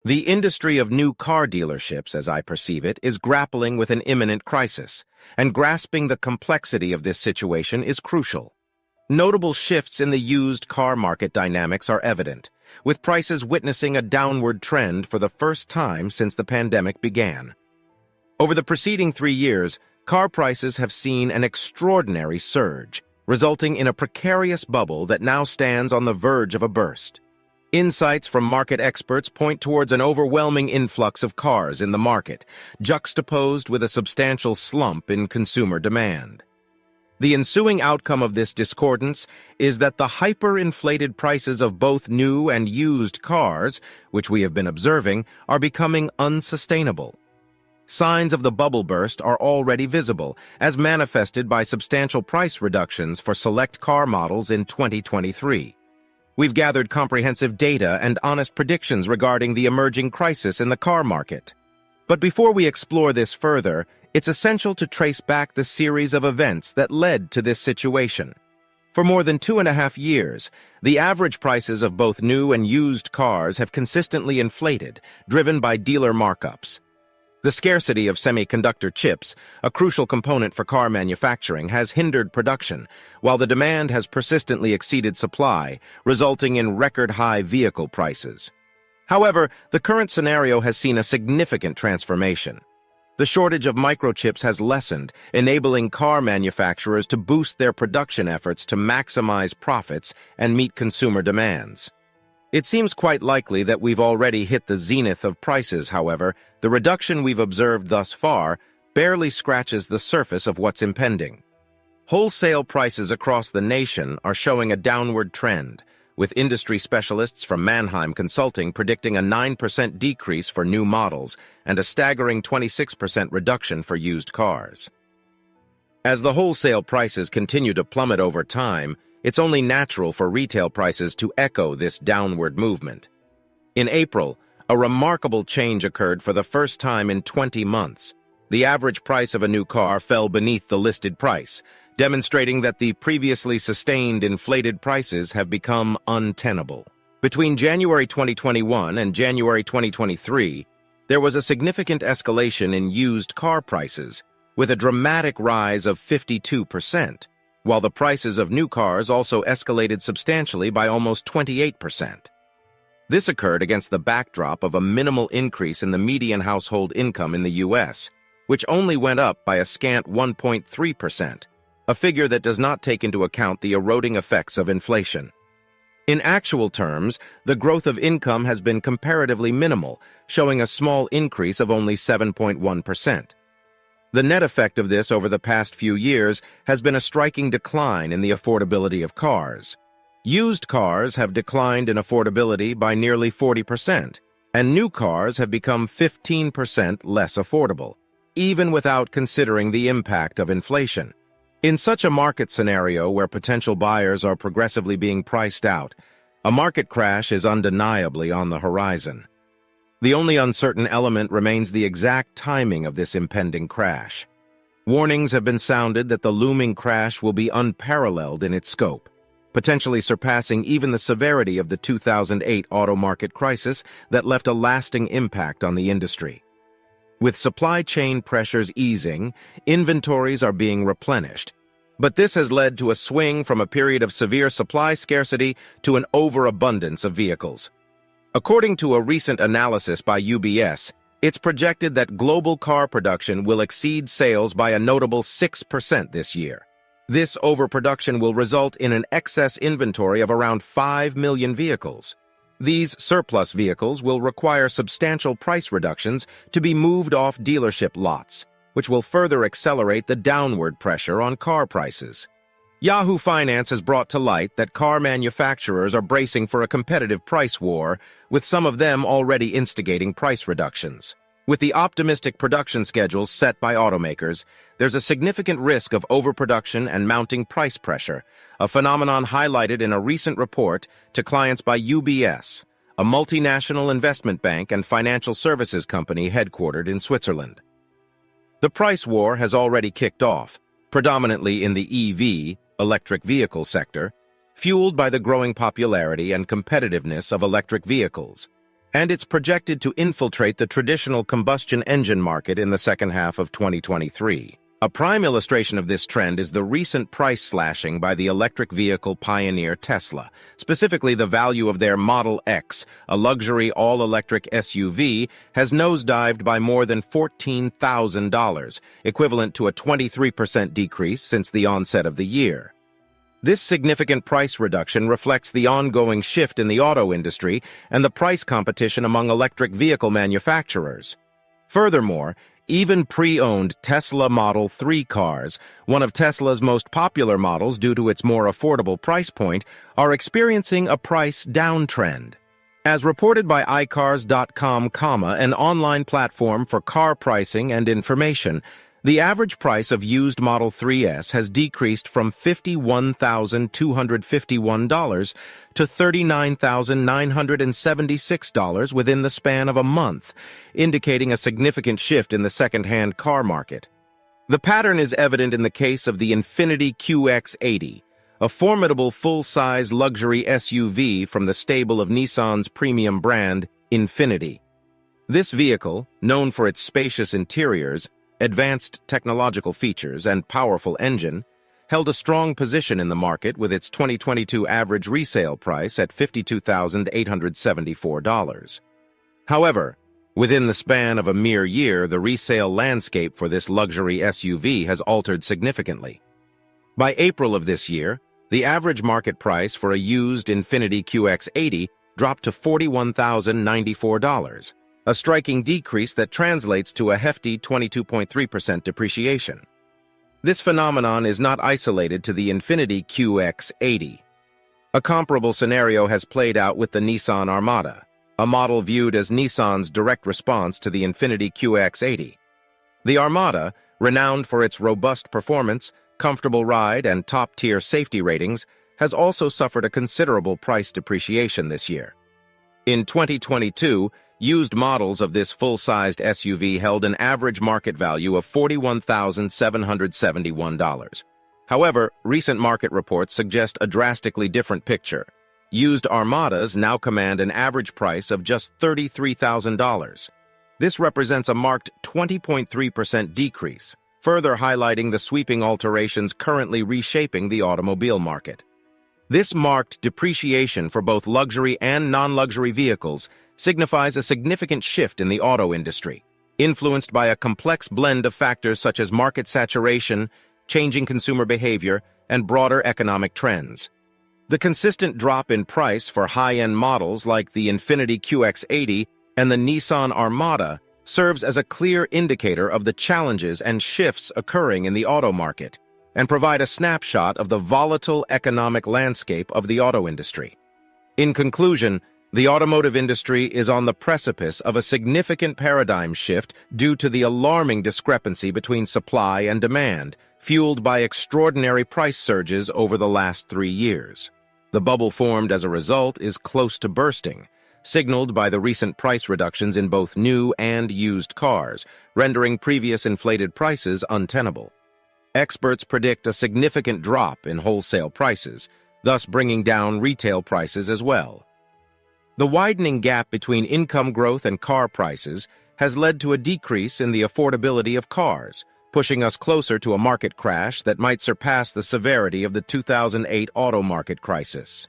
The industry of new car dealerships, as I perceive it, is grappling with an imminent crisis, and grasping the complexity of this situation is crucial. Notable shifts in the used car market dynamics are evident, with prices witnessing a downward trend for the first time since the pandemic began. Over the preceding 3 years, car prices have seen an extraordinary surge, resulting in a precarious bubble that now stands on the verge of a burst. Insights from market experts point towards an overwhelming influx of cars in the market, juxtaposed with a substantial slump in consumer demand. The ensuing outcome of this discordance is that the hyperinflated prices of both new and used cars, which we have been observing, are becoming unsustainable. Signs of the bubble burst are already visible, as manifested by substantial price reductions for select car models in 2023. We've gathered comprehensive data and honest predictions regarding the emerging crisis in the car market. But before we explore this further, it's essential to trace back the series of events that led to this situation. For more than 2.5 years, the average prices of both new and used cars have consistently inflated, driven by dealer markups. The scarcity of semiconductor chips, a crucial component for car manufacturing, has hindered production, while the demand has persistently exceeded supply, resulting in record-high vehicle prices. However, the current scenario has seen a significant transformation. The shortage of microchips has lessened, enabling car manufacturers to boost their production efforts to maximize profits and meet consumer demands. It seems quite likely that we've already hit the zenith of prices. However, the reduction we've observed thus far barely scratches the surface of what's impending. Wholesale prices across the nation are showing a downward trend, with industry specialists from Mannheim Consulting predicting a 9% decrease for new models and a staggering 26% reduction for used cars. As the wholesale prices continue to plummet over time, it's only natural for retail prices to echo this downward movement. In April, a remarkable change occurred for the first time in 20 months. The average price of a new car fell beneath the listed price, demonstrating that the previously sustained inflated prices have become untenable. Between January 2021 and January 2023, there was a significant escalation in used car prices, with a dramatic rise of 52%. While the prices of new cars also escalated substantially by almost 28%. This occurred against the backdrop of a minimal increase in the median household income in the U.S., which only went up by a scant 1.3%, a figure that does not take into account the eroding effects of inflation. In actual terms, the growth of income has been comparatively minimal, showing a small increase of only 7.1%. The net effect of this over the past few years has been a striking decline in the affordability of cars. Used cars have declined in affordability by nearly 40%, and new cars have become 15% less affordable, even without considering the impact of inflation. In such a market scenario where potential buyers are progressively being priced out, a market crash is undeniably on the horizon. The only uncertain element remains the exact timing of this impending crash. Warnings have been sounded that the looming crash will be unparalleled in its scope, potentially surpassing even the severity of the 2008 auto market crisis that left a lasting impact on the industry. With supply chain pressures easing, inventories are being replenished, but this has led to a swing from a period of severe supply scarcity to an overabundance of vehicles. According to a recent analysis by UBS, it's projected that global car production will exceed sales by a notable 6% this year. This overproduction will result in an excess inventory of around 5 million vehicles. These surplus vehicles will require substantial price reductions to be moved off dealership lots, which will further accelerate the downward pressure on car prices. Yahoo Finance has brought to light that car manufacturers are bracing for a competitive price war, with some of them already instigating price reductions. With the optimistic production schedules set by automakers, there's a significant risk of overproduction and mounting price pressure, a phenomenon highlighted in a recent report to clients by UBS, a multinational investment bank and financial services company headquartered in Switzerland. The price war has already kicked off, predominantly in the EV, electric vehicle sector, fueled by the growing popularity and competitiveness of electric vehicles. and it's projected to infiltrate the traditional combustion engine market in the second half of 2023. A prime illustration of this trend is the recent price slashing by the electric vehicle pioneer Tesla. Specifically, the value of their Model X, a luxury all-electric SUV, has nosedived by more than $14,000, equivalent to a 23% decrease since the onset of the year. This significant price reduction reflects the ongoing shift in the auto industry and the price competition among electric vehicle manufacturers. Furthermore, even pre-owned Tesla Model 3 cars, one of Tesla's most popular models due to its more affordable price point, are experiencing a price downtrend. As reported by iCars.com, an online platform for car pricing and information, the average price of used Model 3s has decreased from $51,251 to $39,976 within the span of a month, indicating a significant shift in the second-hand car market. The pattern is evident in the case of the Infiniti QX80, a formidable full-size luxury SUV from the stable of Nissan's premium brand, Infiniti. This vehicle, known for its spacious interiors, advanced technological features, and powerful engine, held a strong position in the market with its 2022 average resale price at $52,874. However, within the span of a mere year, the resale landscape for this luxury SUV has altered significantly. By April of this year, the average market price for a used Infiniti QX80 dropped to $41,094. A striking decrease that translates to a hefty 22.3% depreciation. This phenomenon is not isolated to the Infiniti QX80. A comparable scenario has played out with the Nissan Armada, a model viewed as Nissan's direct response to the Infiniti QX80. The Armada, renowned for its robust performance, comfortable ride, and top-tier safety ratings, has also suffered a considerable price depreciation this year. In 2022, used models of this full-sized SUV held an average market value of $41,771. However, recent market reports suggest a drastically different picture. Used Armadas now command an average price of just $33,000. This represents a marked 20.3% decrease, further highlighting the sweeping alterations currently reshaping the automobile market. This marked depreciation for both luxury and non-luxury vehicles signifies a significant shift in the auto industry, influenced by a complex blend of factors such as market saturation, changing consumer behavior, and broader economic trends. The consistent drop in price for high-end models like the Infiniti QX80 and the Nissan Armada serves as a clear indicator of the challenges and shifts occurring in the auto market, and provide a snapshot of the volatile economic landscape of the auto industry. In conclusion, the automotive industry is on the precipice of a significant paradigm shift due to the alarming discrepancy between supply and demand, fueled by extraordinary price surges over the last 3 years. The bubble formed as a result is close to bursting, signaled by the recent price reductions in both new and used cars, rendering previous inflated prices untenable. Experts predict a significant drop in wholesale prices, thus bringing down retail prices as well. The widening gap between income growth and car prices has led to a decrease in the affordability of cars, pushing us closer to a market crash that might surpass the severity of the 2008 auto market crisis.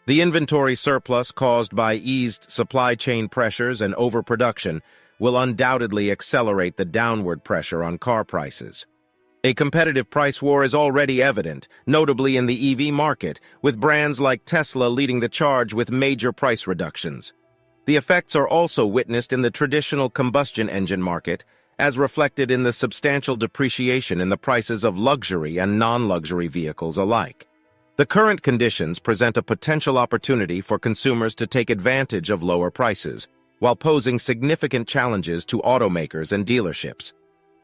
The inventory surplus caused by eased supply chain pressures and overproduction will undoubtedly accelerate the downward pressure on car prices. A competitive price war is already evident, notably in the EV market, with brands like Tesla leading the charge with major price reductions. The effects are also witnessed in the traditional combustion engine market, as reflected in the substantial depreciation in the prices of luxury and non-luxury vehicles alike. The current conditions present a potential opportunity for consumers to take advantage of lower prices, while posing significant challenges to automakers and dealerships.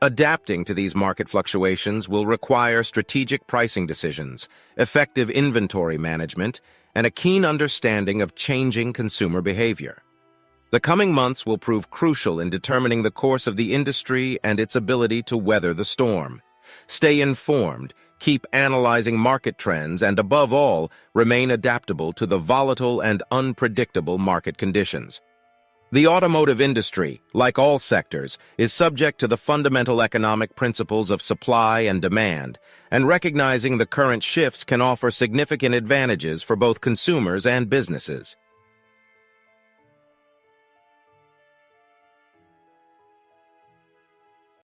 Adapting to these market fluctuations will require strategic pricing decisions, effective inventory management, and a keen understanding of changing consumer behavior. The coming months will prove crucial in determining the course of the industry and its ability to weather the storm. Stay informed, keep analyzing market trends, and above all, remain adaptable to the volatile and unpredictable market conditions. The automotive industry, like all sectors, is subject to the fundamental economic principles of supply and demand, and recognizing the current shifts can offer significant advantages for both consumers and businesses.